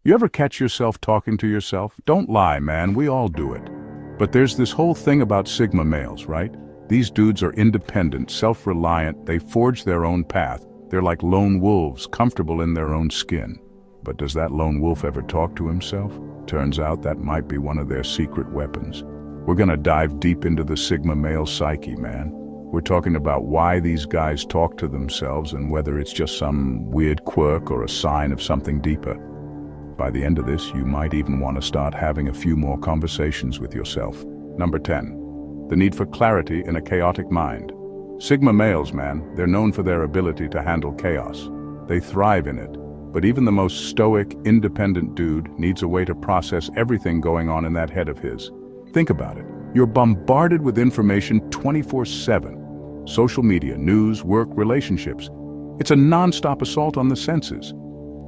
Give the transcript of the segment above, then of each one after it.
You ever catch yourself talking to yourself? Don't lie, man, we all do it. But there's this whole thing about Sigma males, right? These dudes are independent, self-reliant, they forge their own path. They're like lone wolves, comfortable in their own skin. But does that lone wolf ever talk to himself? Turns out that might be one of their secret weapons. We're gonna dive deep into the Sigma male psyche, man. We're talking about why these guys talk to themselves and whether it's just some weird quirk or a sign of something deeper. By the end of this, you might even want to start having a few more conversations with yourself. Number 10. The need for clarity in a chaotic mind. Sigma males, man, they're known for their ability to handle chaos. They thrive in it. But even the most stoic, independent dude needs a way to process everything going on in that head of his. Think about it. You're bombarded with information 24/7. Social media, news, work, relationships. It's a non-stop assault on the senses.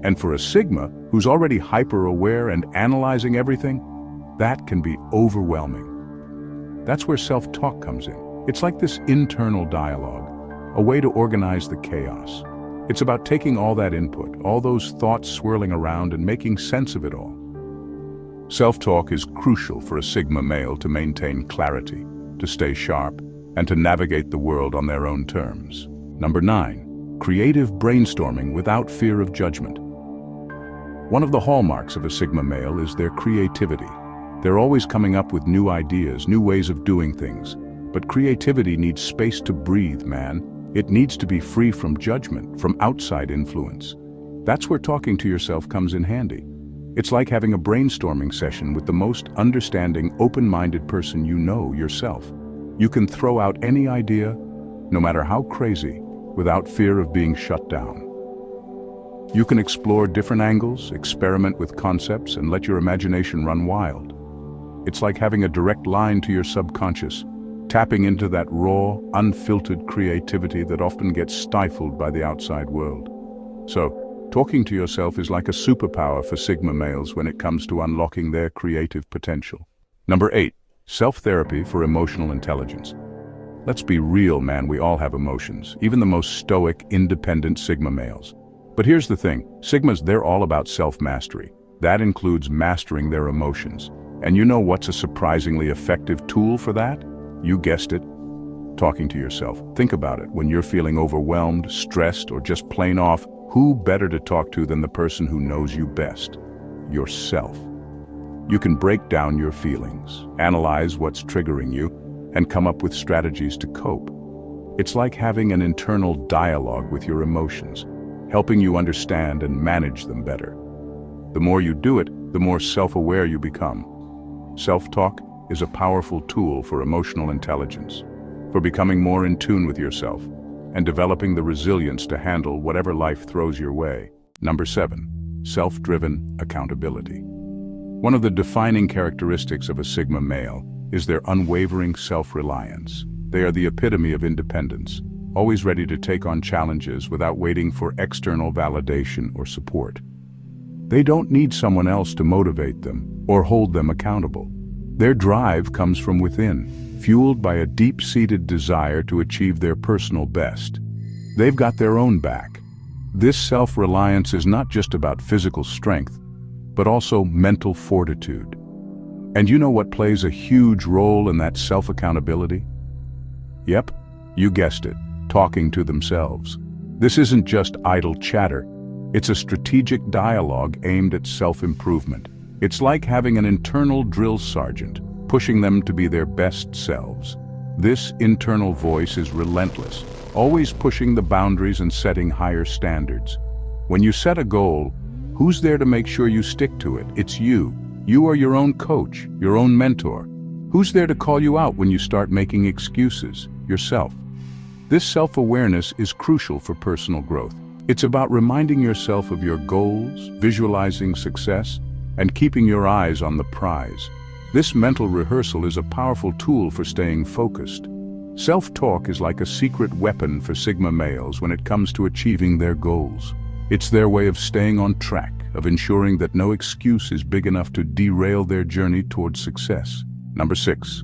And for a Sigma, who's already hyper-aware and analyzing everything, that can be overwhelming. That's where self-talk comes in. It's like this internal dialogue, a way to organize the chaos. It's about taking all that input, all those thoughts swirling around, and making sense of it all. Self-talk is crucial for a Sigma male to maintain clarity, to stay sharp, and to navigate the world on their own terms. Number 9. Creative brainstorming without fear of judgment. One of the hallmarks of a Sigma male is their creativity. They're always coming up with new ideas, new ways of doing things. But creativity needs space to breathe, man. It needs to be free from judgment, from outside influence. That's where talking to yourself comes in handy. It's like having a brainstorming session with the most understanding, open-minded person you know, yourself. You can throw out any idea, no matter how crazy, without fear of being shut down. You can explore different angles, experiment with concepts, and let your imagination run wild. It's like having a direct line to your subconscious, tapping into that raw, unfiltered creativity that often gets stifled by the outside world. So, talking to yourself is like a superpower for Sigma males when it comes to unlocking their creative potential. Number 8. Self-therapy for emotional intelligence. Let's be real, man, we all have emotions, even the most stoic, independent Sigma males. But here's the thing, Sigmas, they're all about self-mastery. That includes mastering their emotions. And you know what's a surprisingly effective tool for that? You guessed it, talking to yourself. Think about it, when you're feeling overwhelmed, stressed, or just plain off, who better to talk to than the person who knows you best? Yourself. You can break down your feelings, analyze what's triggering you, and come up with strategies to cope. It's like having an internal dialogue with your emotions, helping you understand and manage them better. The more you do it, the more self-aware you become. Self-talk is a powerful tool for emotional intelligence, for becoming more in tune with yourself, and developing the resilience to handle whatever life throws your way. Number 7. Self-driven accountability. One of the defining characteristics of a Sigma male is their unwavering self-reliance. They are the epitome of independence, always ready to take on challenges without waiting for external validation or support. They don't need someone else to motivate them or hold them accountable. Their drive comes from within, fueled by a deep-seated desire to achieve their personal best. They've got their own back. This self-reliance is not just about physical strength, but also mental fortitude. And you know what plays a huge role in that self-accountability? Yep, you guessed it, talking to themselves. This isn't just idle chatter. It's a strategic dialogue aimed at self-improvement. It's like having an internal drill sergeant, pushing them to be their best selves. This internal voice is relentless, always pushing the boundaries and setting higher standards. When you set a goal, who's there to make sure you stick to it? It's you. You are your own coach, your own mentor. Who's there to call you out when you start making excuses? Yourself. This self-awareness is crucial for personal growth. It's about reminding yourself of your goals, visualizing success, and keeping your eyes on the prize. This mental rehearsal is a powerful tool for staying focused. Self-talk is like a secret weapon for Sigma males when it comes to achieving their goals. It's their way of staying on track, of ensuring that no excuse is big enough to derail their journey towards success. Number 6.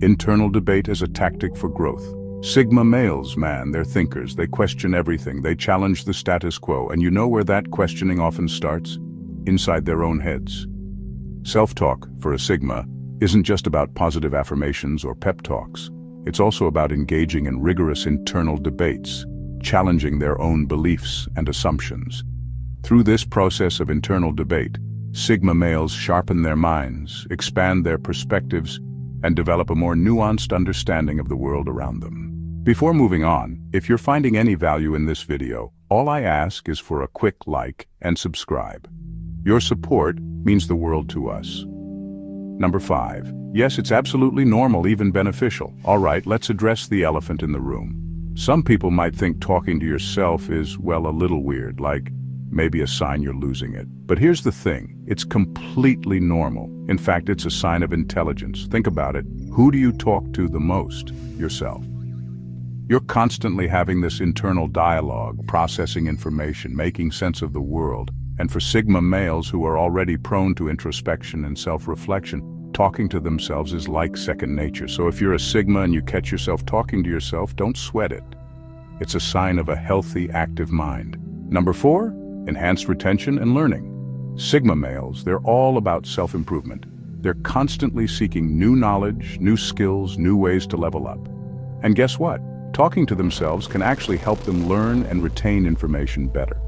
Internal debate as a tactic for growth. Sigma males, man, they're thinkers. They question everything. They challenge the status quo. And you know where that questioning often starts? inside their own heads. Self-talk, for a Sigma, isn't just about positive affirmations or pep talks. It's also about engaging in rigorous internal debates, challenging their own beliefs and assumptions. Through this process of internal debate, Sigma males sharpen their minds, expand their perspectives, and develop a more nuanced understanding of the world around them. Before moving on, if you're finding any value in this video, all I ask is for a quick like and subscribe. Your support means the world to us. Number 5. Yes, it's absolutely normal, even beneficial. All right, let's address the elephant in the room. Some people might think talking to yourself is, well, a little weird, like maybe a sign you're losing it. But here's the thing, it's completely normal. In fact, it's a sign of intelligence. Think about it. Who do you talk to the most? Yourself. You're constantly having this internal dialogue, processing information, making sense of the world. And for Sigma males who are already prone to introspection and self-reflection, talking to themselves is like second nature. So if you're a Sigma and you catch yourself talking to yourself, don't sweat it. It's a sign of a healthy, active mind. Number 4, enhanced retention and learning. Sigma males, they're all about self-improvement. They're constantly seeking new knowledge, new skills, new ways to level up. And guess what? Talking to themselves can actually help them learn and retain information better.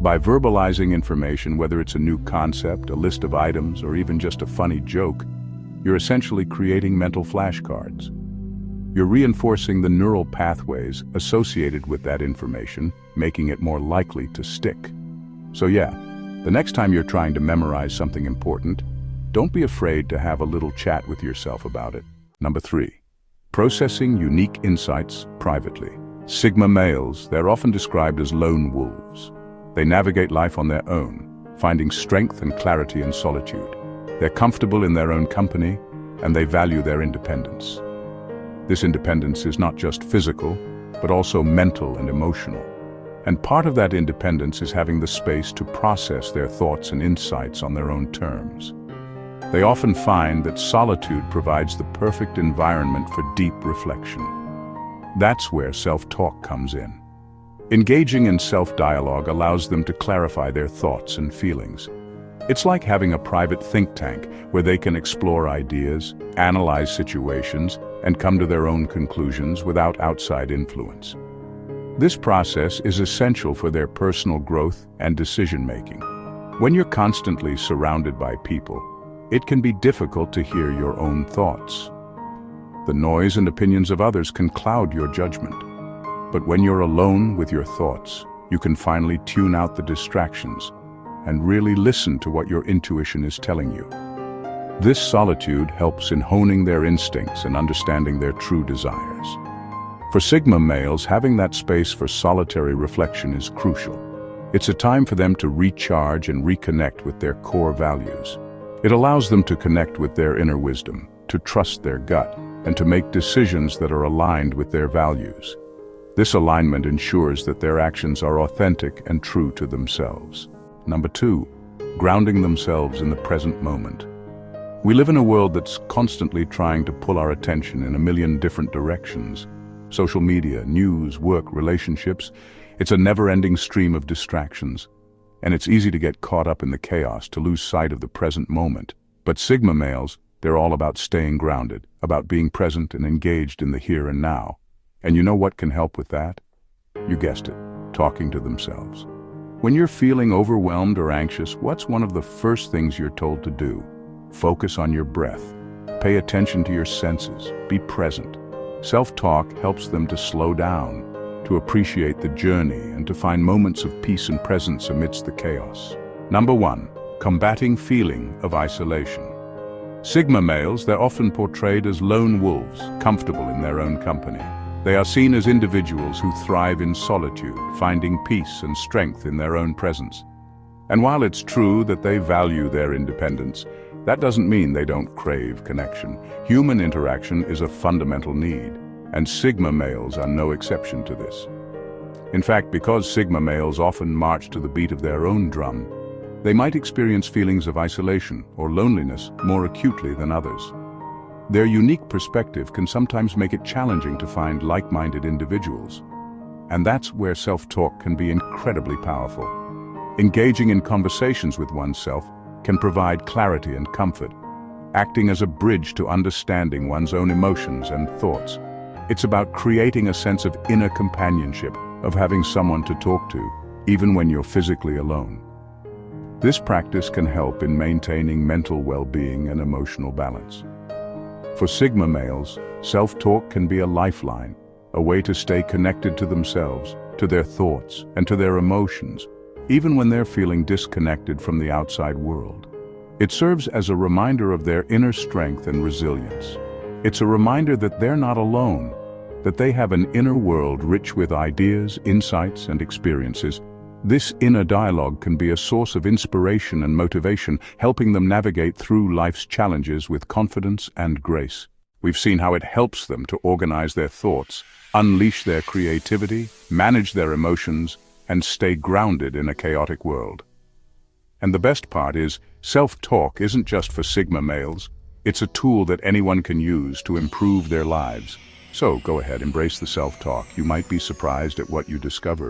By verbalizing information, whether it's a new concept, a list of items, or even just a funny joke, you're essentially creating mental flashcards. You're reinforcing the neural pathways associated with that information, making it more likely to stick. So yeah, the next time you're trying to memorize something important, don't be afraid to have a little chat with yourself about it. Number 3, processing unique insights privately. Sigma males, they're often described as lone wolves. They navigate life on their own, finding strength and clarity in solitude. They're comfortable in their own company, and they value their independence. This independence is not just physical, but also mental and emotional. And part of that independence is having the space to process their thoughts and insights on their own terms. They often find that solitude provides the perfect environment for deep reflection. That's where self-talk comes in. Engaging in self-dialogue allows them to clarify their thoughts and feelings. It's like having a private think tank where they can explore ideas, analyze situations, and come to their own conclusions without outside influence. This process is essential for their personal growth and decision-making. When you're constantly surrounded by people, it can be difficult to hear your own thoughts. The noise and opinions of others can cloud your judgment. But when you're alone with your thoughts, you can finally tune out the distractions and really listen to what your intuition is telling you. This solitude helps in honing their instincts and understanding their true desires. For Sigma males, having that space for solitary reflection is crucial. It's a time for them to recharge and reconnect with their core values. It allows them to connect with their inner wisdom, to trust their gut, and to make decisions that are aligned with their values. This alignment ensures that their actions are authentic and true to themselves. Number 2, grounding themselves in the present moment. We live in a world that's constantly trying to pull our attention in a million different directions. Social media, news, work, relationships, it's a never-ending stream of distractions. And it's easy to get caught up in the chaos, to lose sight of the present moment. But Sigma males, they're all about staying grounded, about being present and engaged in the here and now. And you know what can help with that? You guessed it, talking to themselves. When you're feeling overwhelmed or anxious, what's one of the first things you're told to do? Focus on your breath. Pay attention to your senses. Be present. Self-talk helps them to slow down, to appreciate the journey, and to find moments of peace and presence amidst the chaos. Number 1, combating feeling of isolation. Sigma males, they're often portrayed as lone wolves, comfortable in their own company. They are seen as individuals who thrive in solitude, finding peace and strength in their own presence. And while it's true that they value their independence, that doesn't mean they don't crave connection. Human interaction is a fundamental need, and Sigma males are no exception to this. In fact, because Sigma males often march to the beat of their own drum, they might experience feelings of isolation or loneliness more acutely than others. Their unique perspective can sometimes make it challenging to find like-minded individuals. And that's where self-talk can be incredibly powerful. Engaging in conversations with oneself can provide clarity and comfort, acting as a bridge to understanding one's own emotions and thoughts. It's about creating a sense of inner companionship, of having someone to talk to, even when you're physically alone. This practice can help in maintaining mental well-being and emotional balance. For Sigma males, self-talk can be a lifeline, a way to stay connected to themselves, to their thoughts, and to their emotions, even when they're feeling disconnected from the outside world. It serves as a reminder of their inner strength and resilience. It's a reminder that they're not alone, that they have an inner world rich with ideas, insights, and experiences. This inner dialogue can be a source of inspiration and motivation, helping them navigate through life's challenges with confidence and grace. We've seen how it helps them to organize their thoughts, unleash their creativity, manage their emotions, and stay grounded in a chaotic world. And the best part is, self-talk isn't just for Sigma males. It's a tool that anyone can use to improve their lives. So go ahead, embrace the self-talk. You might be surprised at what you discover.